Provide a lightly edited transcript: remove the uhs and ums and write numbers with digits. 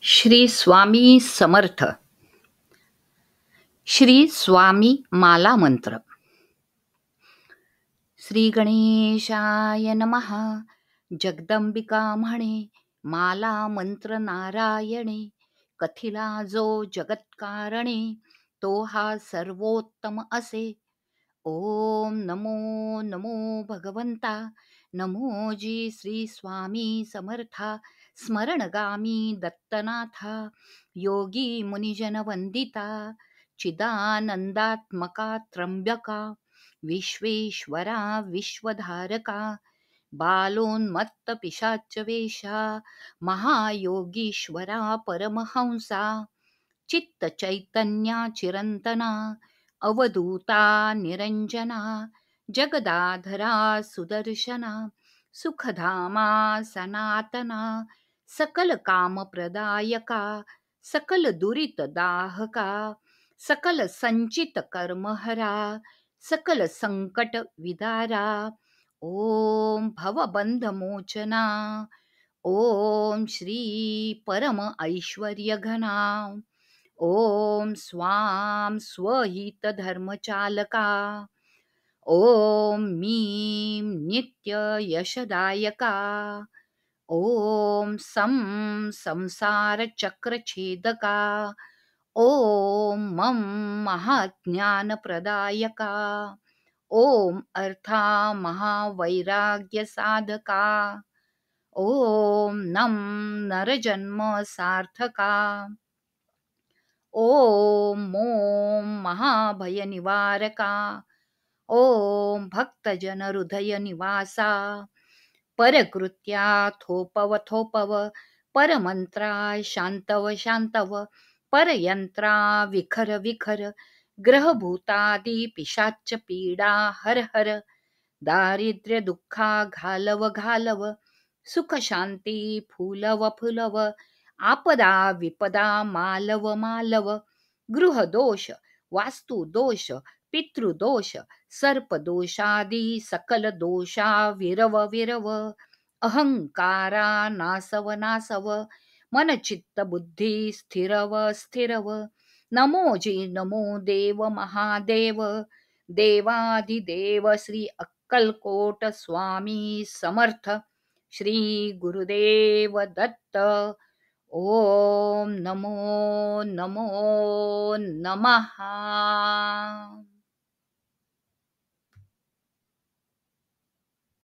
श्री स्वामी समर्थ. श्री स्वामी माला मंत्र. श्री गणेशाय नमः. जगदंबिका म्हणे माला मंत्र नारायणे, कथिला जो जगत्कारणे तो हा सर्वोत्तम असे. ओम नमो नमो भगवंता, नमो जी श्री स्वामी समर्था. स्मरणगामी दत्तनाथा, योगी मुनिजन वंदिता. चिदानंदात्मका त्र्यंबका, विश्वेश्वरा विश्वधारका. बालोन्मत्त पिशाच वेशा, महायोगीश्वरा परमहंसा. चित्त चैतन्या चिरंतना, अवधूता निरंजना. जगदाधरा सुदर्शना, सुखधामा सनातना. सकल काम प्रदायका, सकल दुरित दाहका. सकल संचित कर्महरा, सकल संकट विदारा. ओम भवबंध मोचना, ओम श्री परम ऐश्वर्य घना. ओम स्वाम स्वहित धर्मचालका. ओम मीं नित्य यशदायका. ओम सं संसार चक्र छेदका. ओम मम महाज्ञान प्रदायका. ओम अर्था महावैराग्य साधका. ओम नम नरजन्म सार्थका. ओम मोम महाभय निवारका. ओम भक्तजन हृदय निवासा. परकृत्या थोपव थोपव, परमंत्रा शांतव शांतव. परयंत्रा विखर विखर, ग्रहभूतादी पिशाच पीडा हर हर. दारिद्र्य दुःखा घालव घालव, सुख शांती फुलव फुलव. आपदा विपदा मालव मालव. गृहदोष वास्तुदोष पितृदोष सर्पदोषादी सकल दोषा विरव विरव. अहंकारा नासव नासव, मन चित्त बुद्धी स्थिरव स्थिरव. नमो जी नमो देव महादेव. देवाधिदेव श्री अक्कलकोट स्वामी समर्थ. श्री गुरुदेव दत्त. ओम नमो नमो नमः.